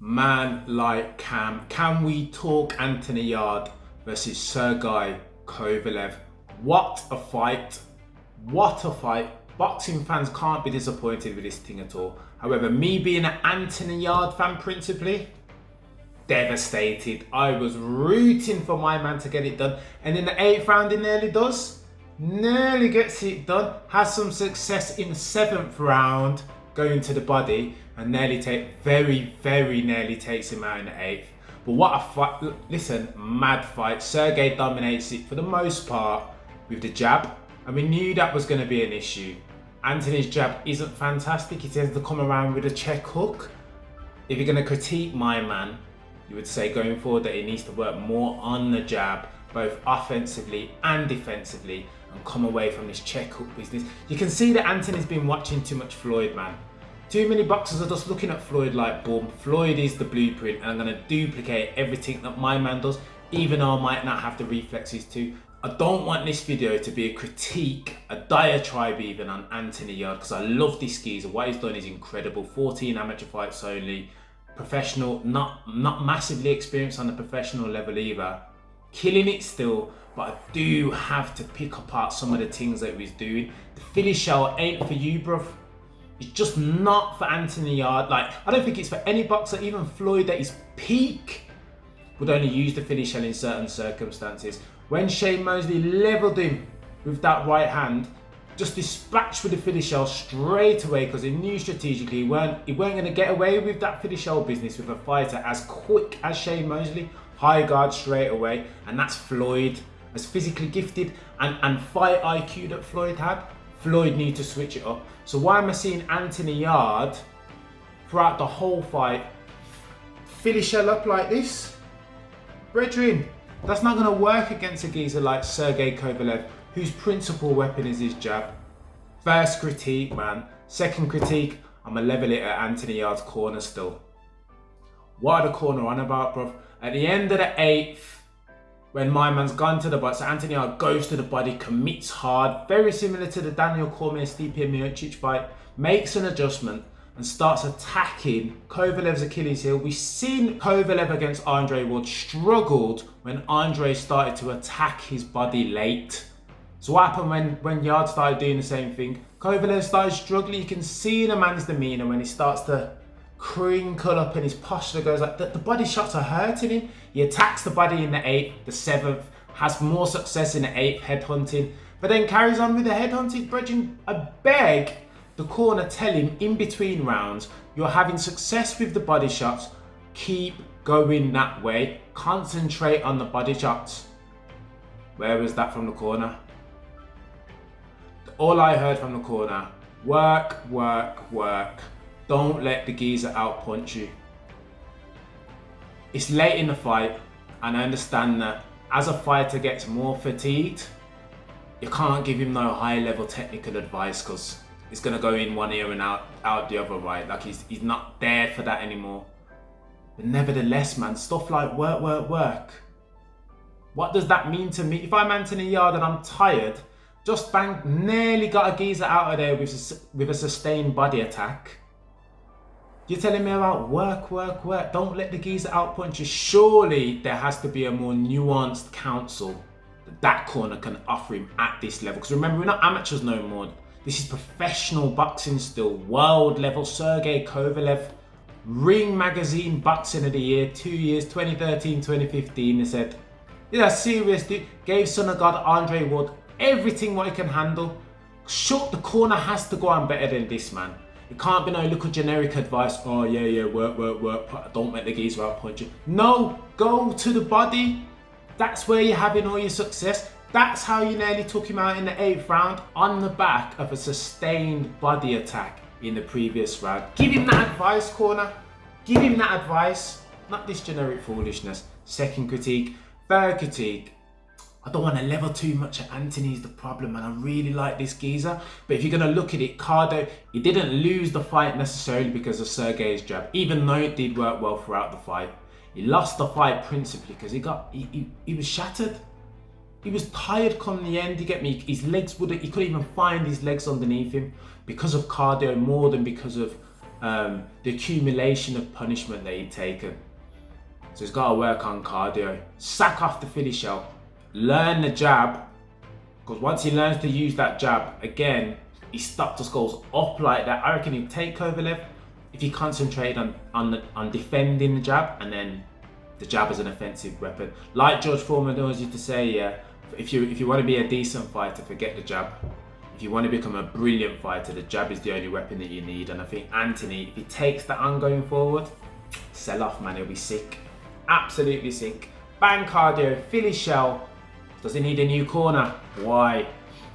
Man like Cam. Can we talk Anthony Yarde versus Sergey Kovalev? What a fight. What a fight. Boxing fans can't be disappointed with this thing at all. However, me being an Anthony Yarde fan principally, devastated. I was rooting for my man to get it done. And in the 8th round, he nearly does. Nearly gets it done. Has some success in the 7th round, going to the body, and very nearly takes him out in the 8th. But what a fight. Listen, mad fight. Sergey dominates it for the most part with the jab. And we knew that was going to be an issue. Anthony's jab isn't fantastic. He tends to come around with a check hook. If you're going to critique my man, you would say going forward that he needs to work more on the jab, both offensively and defensively, and come away from this check hook business. You can see that Anthony's been watching too much Floyd, man. Too many boxers are just looking at Floyd like, boom, Floyd is the blueprint, and I'm going to duplicate everything that my man does, even though I might not have the reflexes to. I don't want this video to be a critique, a diatribe even, on Anthony Yarde, because I love this geezer. What he's done is incredible. 14 amateur fights only. Professional, not massively experienced on the professional level either. Killing it still, but I do have to pick apart some of the things that he's doing. The Philly shell ain't for you, bruv. It's just not for Anthony Yarde. Like, I don't think it's for any boxer, even Floyd at his peak would only use the Philly shell in certain circumstances. When Shane Mosley leveled him with that right hand, just dispatched with the Philly shell straight away, because he knew strategically he weren't going to get away with that Philly shell business with a fighter as quick as Shane Mosley. High guard straight away, and that's Floyd. As physically gifted and fight IQ that Floyd had, Floyd needs to switch it up. So why am I seeing Anthony Yarde throughout the whole fight Philly shell up like this? Brethren, that's not going to work against a geezer like Sergey Kovalev, whose principal weapon is his jab. First critique, man. Second critique, I'm going to level it at Anthony Yarde's corner still. What are the corner on about, bruv? At the end of the 8th, when my man's gone to the body, so Anthony Yarde goes to the body, commits hard, very similar to the Daniel Cormier-Stipe Miocic fight, makes an adjustment and starts attacking Kovalev's Achilles heel. We've seen Kovalev against Andre Ward struggled when Andre started to attack his body late. So what happened when Yarde started doing the same thing? Kovalev started struggling. You can see in a man's demeanour when he starts to crinkle up and his posture goes like the body shots are hurting him. He attacks the body in the 8th, the 7th, has more success in the 8th headhunting, but then carries on with the headhunting. Brethren, I beg the corner, tell him in between rounds, you're having success with the body shots, keep going that way, concentrate on the body shots. Where was that from the corner? All I heard from the corner, work, work, work. Don't let the geezer outpunch you. It's late in the fight, and I understand that as a fighter gets more fatigued, you can't give him no high level technical advice, because it's going to go in one ear and out the other, right? Like he's not there for that anymore. But nevertheless, man, stuff like work, work, work. What does that mean to me? If I'm Anthony Yarde and I'm tired, just bang, nearly got a geezer out of there with a sustained body attack. You're telling me about work, work, work. Don't let the geezer outpunch you. Surely there has to be a more nuanced counsel that corner can offer him at this level. Because remember, we're not amateurs no more. This is professional boxing still. World level. Sergey Kovalev. Ring Magazine Boxing of the Year. 2 years, 2013, 2015. They said, yeah, serious dude. Gave son of God Andre Ward everything what he can handle. Shut, the corner has to go on better than this, man. It can't be no little generic advice. Oh yeah, work, work, work. Don't let the geezer outpunch you. No, go to the body. That's where you're having all your success. That's how you nearly took him out in the 8th round, on the back of a sustained body attack in the previous round. Give him that advice, corner. Give him that advice. Not this generic foolishness. Second critique. Third critique. I don't want to level too much at Anthony's the problem, and I really like this geezer. But if you're going to look at it, Cardo, he didn't lose the fight necessarily because of Sergey's jab, even though it did work well throughout the fight. He lost the fight principally because he was shattered. He was tired come the end, you get me? His legs he couldn't even find his legs underneath him because of cardio more than because of the accumulation of punishment that he'd taken. So he's got to work on cardio, sack off the Philly shell, learn the jab, because once he learns to use that jab, again, he stopped the skulls up like that. I reckon he'd take Kovalev if he concentrated on defending the jab, and then the jab as an offensive weapon. Like George Foreman always used to say, yeah, if you want to be a decent fighter, forget the jab. If you want to become a brilliant fighter, the jab is the only weapon that you need. And I think Anythony, if he takes that on going forward, sell off, man, he'll be sick. Absolutely sick. Bang cardio, Philly shell. Does he need a new corner? Why?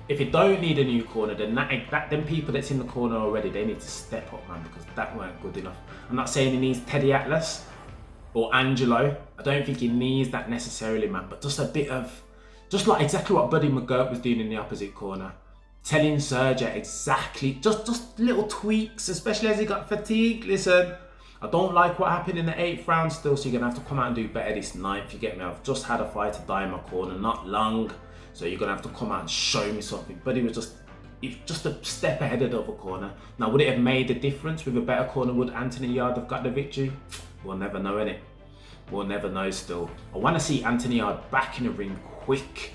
If he don't need a new corner, then them people that's in the corner already, they need to step up, man, because that weren't good enough. I'm not saying he needs Teddy Atlas or Angelo. I don't think he needs that necessarily, man, but just a bit of, just like exactly what Buddy McGirt was doing in the opposite corner. Telling Sergey exactly, just little tweaks, especially as he got fatigued. Listen, I don't like what happened in the 8th round still, so you're going to have to come out and do better this 9th, you get me? I've just had a fighter die in my corner, not long, so you're going to have to come out and show me something. But he was just a step ahead of the other corner. Now, would it have made a difference with a better corner? Would Anythony Yarde have got the victory? We'll never know, innit? We'll never know still. I want to see Anythony Yarde back in the ring quick.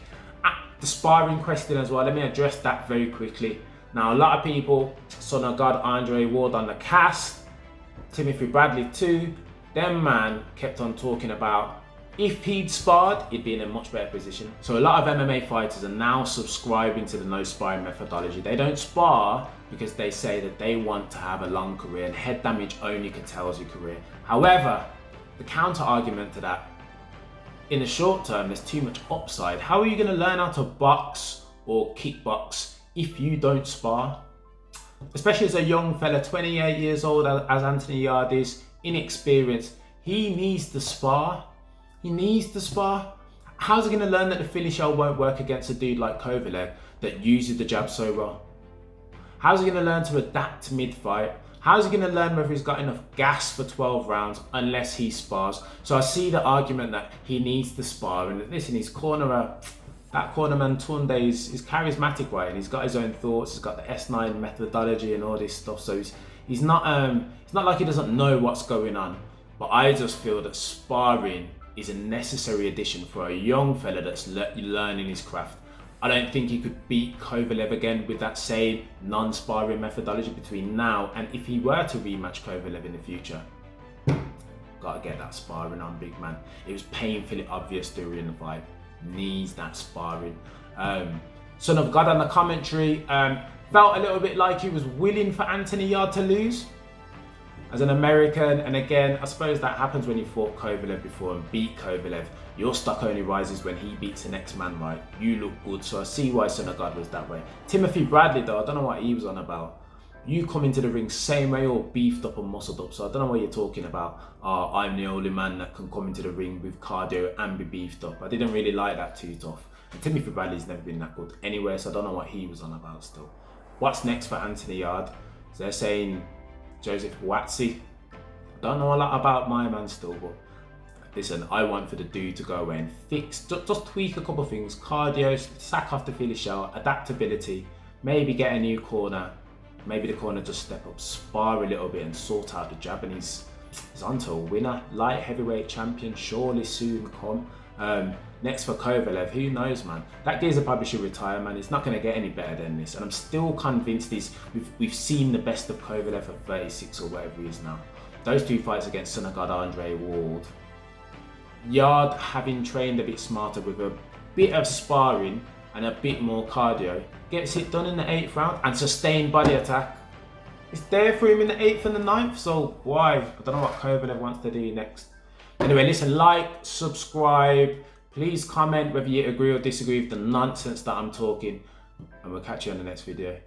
The sparring question as well, let me address that very quickly. Now, a lot of people, Son of God, Andre Ward on the cast, Timothy Bradley too, them man kept on talking about if he'd sparred, he'd be in a much better position. So a lot of MMA fighters are now subscribing to the no sparring methodology. They don't spar because they say that they want to have a long career, and head damage only curtails your career. However, the counter argument to that, in the short term, there's too much upside. How are you going to learn how to box or kickbox if you don't spar? Especially as a young fella, 28 years old, as Anythony Yarde is, inexperienced. He needs to spar. He needs to spar. How's he going to learn that the Philly shell won't work against a dude like Kovalev that uses the jab so well? How's he going to learn to adapt mid-fight? How's he going to learn whether he's got enough gas for 12 rounds unless he spars? So I see the argument that he needs to spar. And listen, his corner, that cornerman Tunde is charismatic, right? And he's got his own thoughts. He's got the S9 methodology and all this stuff. So he's not like he doesn't know what's going on. But I just feel that sparring is a necessary addition for a young fella that's learning his craft. I don't think he could beat Kovalev again with that same non-sparring methodology between now and if he were to rematch Kovalev in the future. Gotta get that sparring on, big man. It was painfully obvious during the fight. Needs that sparring. Son of God on the commentary felt a little bit like he was willing for Anythony Yarde to lose. As an American, and again, I suppose that happens when you fought Kovalev before and beat Kovalev. Your stock only rises when he beats the next man, right? You look good, so I see why Son of God was that way. Timothy Bradley, though, I don't know what he was on about. You come into the ring same way, all beefed up and muscled up, so I don't know what you're talking about. I'm the only man that can come into the ring with cardio and be beefed up. I didn't really like that too tough. And Timothy Bradley's never been that good anyway, so I don't know what he was on about still. What's next for Anythony Yarde? So they're saying Joseph Watsy. I don't know a lot about my man still, but listen, I want for the dude to go away and fix, just tweak a couple of things. Cardio, sack off the Philly shell, adaptability, maybe get a new corner, maybe the corner just step up, spar a little bit and sort out the jab, and he's on to a winner. Light heavyweight champion, surely soon come. Next for Kovalev, who knows, man? That geezer probably should retire, man. It's not going to get any better than this. And I'm still convinced we've seen the best of Kovalev at 36 or whatever he is now. Those two fights against Son of God, Andre Ward. Yarde, having trained a bit smarter with a bit of sparring and a bit more cardio, gets it done in the 8th round and sustained body attack. It's there for him in the 8th and the 9th, so why? I don't know what Kovalev wants to do next. Anyway, listen, like, subscribe, please comment whether you agree or disagree with the nonsense that I'm talking, and we'll catch you on the next video.